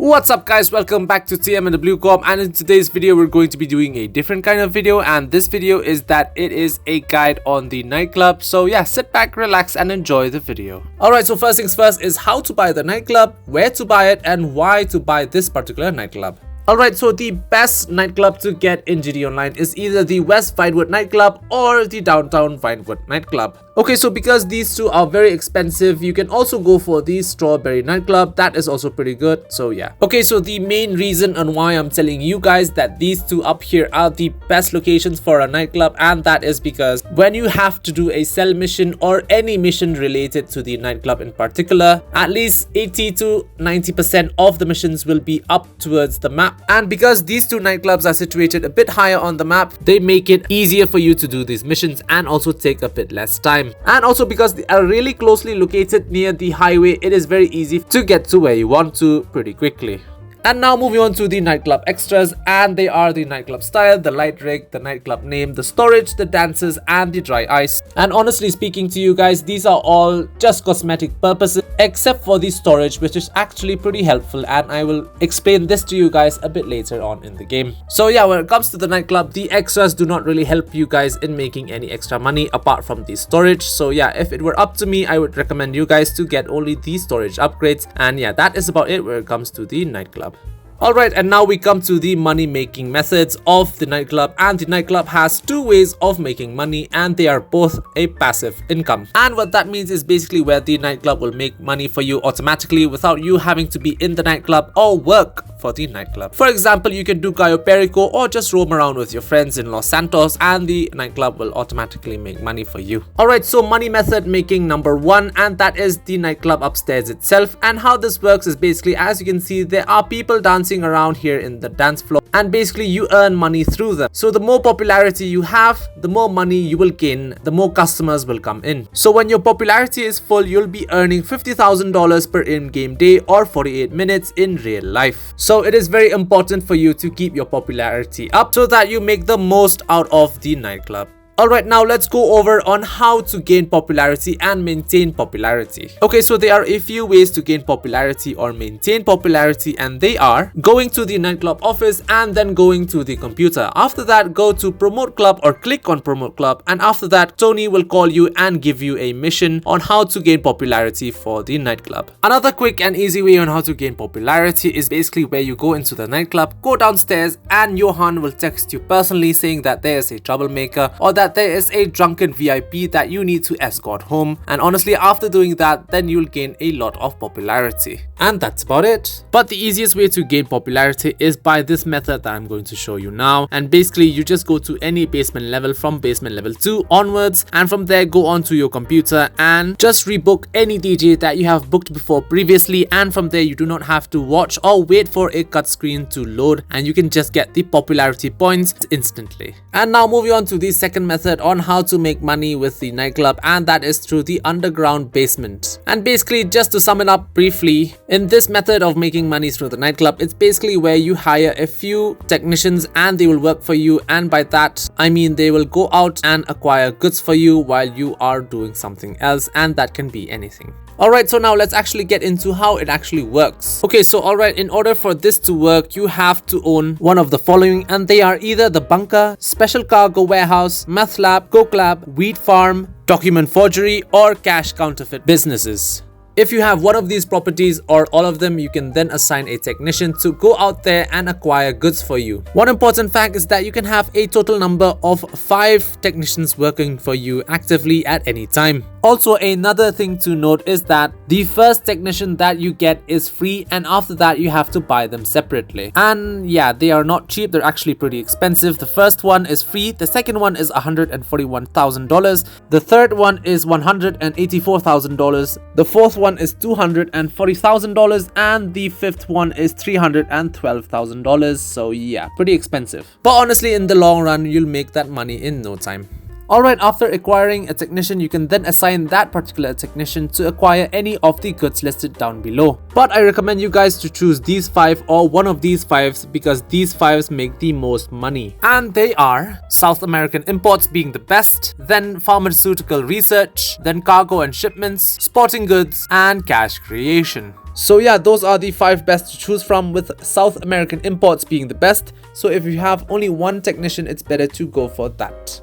What's up guys, welcome back to TMandWCorp, and in today's video we're going to be doing a different kind of video, and this video is that it is a guide on the Nightclub. So yeah, sit back, relax and enjoy the video. Alright, so first things first is how to buy the Nightclub, where to buy it and why to buy this particular Nightclub. Alright, so the best nightclub to get in GD Online is either the West Vinewood Nightclub or the Downtown Vinewood Nightclub. Okay, so because these two are very expensive, you can also go for the Strawberry Nightclub. That is also pretty good, so yeah. Okay, so the main reason on why I'm telling you guys that these two up here are the best locations for a nightclub, and that is because when you have to do a sell mission or any mission related to the nightclub in particular, at least 80 to 90% of the missions will be up towards the map. And because these two nightclubs are situated a bit higher on the map, they make it easier for you to do these missions and also take a bit less time. And also because they are really closely located near the highway, it is very easy to get to where you want to pretty quickly. And now moving on to the nightclub extras, and they are the nightclub style, the light rig, the nightclub name, the storage, the dancers and the dry ice. And honestly speaking to you guys, these are all just cosmetic purposes except for the storage, which is actually pretty helpful, and I will explain this to you guys a bit later on in the game. So yeah, when it comes to the nightclub, the extras do not really help you guys in making any extra money apart from the storage. So yeah, if it were up to me, I would recommend you guys to get only the storage upgrades, and yeah, that is about it when it comes to the nightclub. Alright, and now we come to the money making methods of the nightclub, and the nightclub has two ways of making money, and they are both a passive income. And what that means is basically where the nightclub will make money for you automatically without you having to be in the nightclub or work for the nightclub. For example, you can do Cayo Perico or just roam around with your friends in Los Santos and the nightclub will automatically make money for you. Alright, so money method making number one, and that is the nightclub upstairs itself. And how this works is basically, as you can see, there are people dancing around here in the dance floor, and basically you earn money through them. So the more popularity you have, the more money you will gain, the more customers will come in. So when your popularity is full, you'll be earning $50,000 per in-game day or 48 minutes in real life. So it is very important for you to keep your popularity up so that you make the most out of the nightclub. Alright, now let's go over on how to gain popularity and maintain popularity. Okay, so there are a few ways to gain popularity or maintain popularity, and they are going to the nightclub office and then going to the computer. After that, go to promote club or click on promote club, and after that Tony will call you and give you a mission on how to gain popularity for the nightclub. Another quick and easy way on how to gain popularity is basically where you go into the nightclub, go downstairs and Johan will text you personally saying that there is a troublemaker or that there is a drunken VIP that you need to escort home, and honestly after doing that, then you'll gain a lot of popularity. And that's about it. But the easiest way to gain popularity is by this method that I'm going to show you now, and basically you just go to any basement level from basement level 2 onwards, and from there go onto your computer and just rebook any DJ that you have booked before previously, and from there you do not have to watch or wait for a cut screen to load, and you can just get the popularity points instantly. And now moving on to the second method on how to make money with the nightclub, and that is through the underground basement. And basically, just to sum it up briefly, in this method of making money through the nightclub, it's basically where you hire a few technicians and they will work for you, and by that I mean they will go out and acquire goods for you while you are doing something else, and that can be anything. Alright, so now let's actually get into how it actually works. Okay, so alright, in order for this to work, you have to own one of the following, and they are either the bunker, special cargo warehouse, meth lab, coke lab, weed farm, document forgery, or cash counterfeit businesses. If you have one of these properties or all of them, you can then assign a technician to go out there and acquire goods for you. One important fact is that you can have a total number of 5 technicians working for you actively at any time. Also, another thing to note is that the first technician that you get is free, and after that you have to buy them separately. And yeah, they are not cheap, they're actually pretty expensive. The first one is free, the second one is $141,000, the third one is $184,000, the fourth one is $240,000, and the fifth one is $312,000. So yeah, pretty expensive. But honestly, in the long run, you'll make that money in no time. Alright, after acquiring a technician, you can then assign that particular technician to acquire any of the goods listed down below. But I recommend you guys to choose these 5 or one of these 5s because these 5s make the most money. And they are South American imports being the best, then pharmaceutical research, then cargo and shipments, sporting goods, and cash creation. So yeah, those are the 5 best to choose from, with South American imports being the best. So if you have only one technician, it's better to go for that.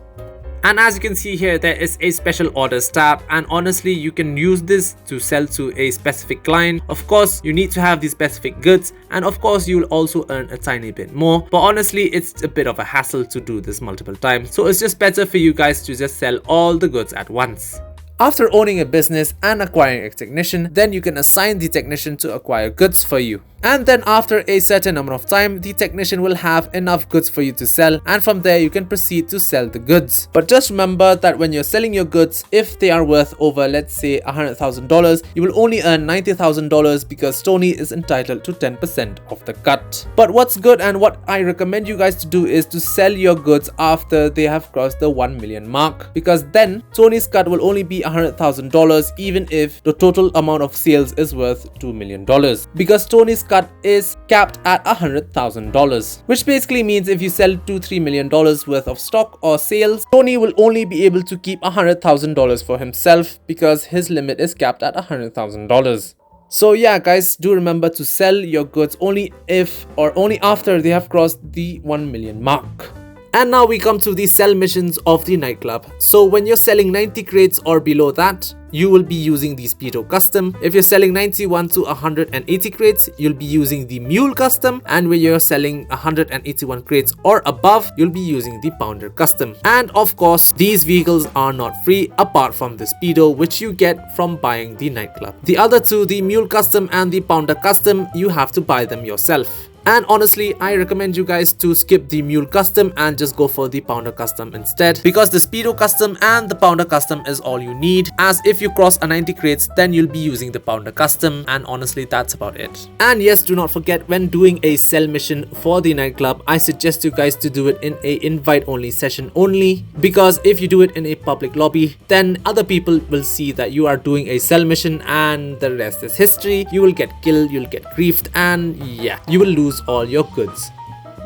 And as you can see here, there is a special orders tab, and honestly you can use this to sell to a specific client. Of course you need to have the specific goods, and of course you will also earn a tiny bit more, but honestly it's a bit of a hassle to do this multiple times, so it's just better for you guys to just sell all the goods at once. After owning a business and acquiring a technician, then you can assign the technician to acquire goods for you. And then after a certain amount of time, the technician will have enough goods for you to sell, and from there you can proceed to sell the goods. But just remember that when you're selling your goods, if they are worth over, let's say $100,000, you will only earn $90,000 because Tony is entitled to 10% of the cut. But what's good and what I recommend you guys to do is to sell your goods after they have crossed the 1 million mark, because then Tony's cut will only be $100,000 even if the total amount of sales is worth $2 million, because Tony's cut is capped at $100,000, which basically means if you sell $2-3 million worth of stock or sales, Tony will only be able to keep $100,000 for himself because his limit is capped at $100,000. So yeah guys, do remember to sell your goods only if or only after they have crossed the 1 million mark. And now we come to the sell missions of the nightclub. So when you're selling 90 crates or below that, you will be using the Speedo custom. If you're selling 91 to 180 crates, you'll be using the Mule custom. And when you're selling 181 crates or above, you'll be using the Pounder custom. And of course, these vehicles are not free apart from the Speedo, which you get from buying the nightclub. The other two, the Mule custom and the Pounder custom, you have to buy them yourself. And honestly, I recommend you guys to skip the Mule custom and just go for the Pounder custom instead, because the Speedo custom and the Pounder custom is all you need, as if you cross a 90 crates then you'll be using the Pounder custom, and honestly that's about it. And yes, do not forget, when doing a sell mission for the nightclub, I suggest you guys to do it in a invite only session only, because if you do it in a public lobby, then other people will see that you are doing a sell mission and the rest is history. You will get killed, you'll get griefed, and yeah, you will lose all your goods.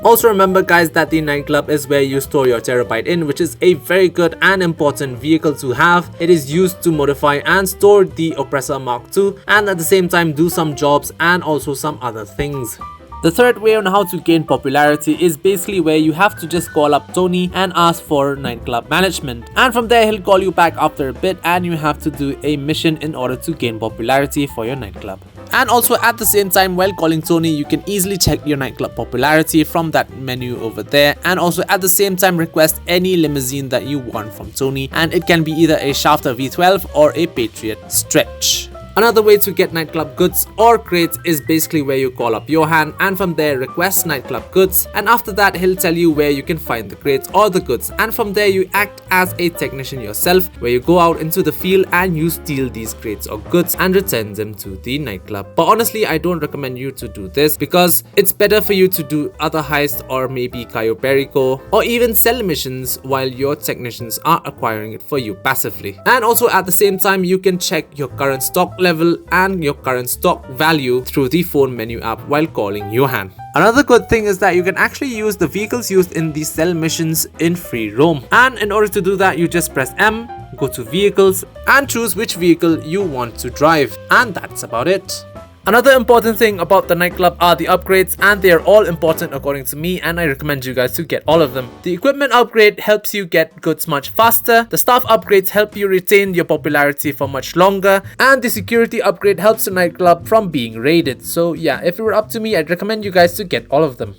Also remember guys that the nightclub is where you store your terabyte in, which is a very good and important vehicle to have. It is used to modify and store the Oppressor Mark II, and at the same time do some jobs and also some other things. The third way on how to gain popularity is basically where you have to just call up Tony and ask for nightclub management, and from there he'll call you back after a bit and you have to do a mission in order to gain popularity for your nightclub. And also at the same time, while calling Tony, you can easily check your nightclub popularity from that menu over there, and also at the same time request any limousine that you want from Tony, and it can be either a Shafter V12 or a Patriot Stretch. Another way to get nightclub goods or crates is basically where you call up Johan and from there request nightclub goods, and after that he'll tell you where you can find the crates or the goods, and from there you act as a technician yourself, where you go out into the field and you steal these crates or goods and return them to the nightclub. But honestly, I don't recommend you to do this, because it's better for you to do other heists or maybe Cayo Perico or even sell missions while your technicians are acquiring it for you passively. And also at the same time, you can check your current stock level and your current stock value through the phone menu app while calling Johan. Another good thing is that you can actually use the vehicles used in the sell missions in free roam, and in order to do that you just press M, go to vehicles and choose which vehicle you want to drive, and that's about it. Another important thing about the nightclub are the upgrades, and they are all important according to me, and I recommend you guys to get all of them. The equipment upgrade helps you get goods much faster, the staff upgrades help you retain your popularity for much longer, and the security upgrade helps the nightclub from being raided. So yeah, if it were up to me, I'd recommend you guys to get all of them.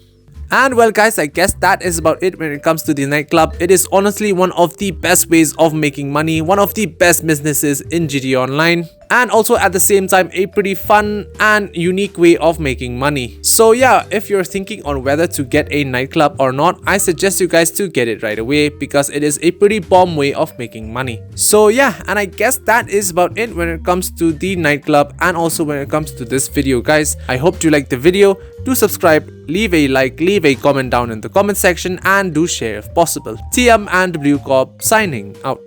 And well guys, I guess that is about it when it comes to the nightclub. It is honestly one of the best ways of making money, one of the best businesses in GTA Online, and also at the same time a pretty fun and unique way of making money. So yeah, if you're thinking on whether to get a nightclub or not, I suggest you guys to get it right away, because it is a pretty bomb way of making money. So yeah, and I guess that is about it when it comes to the nightclub and also when it comes to this video guys. I hope you liked the video. Do subscribe, leave a like, leave a comment down in the comment section, and do share if possible. TMandWCorp signing out.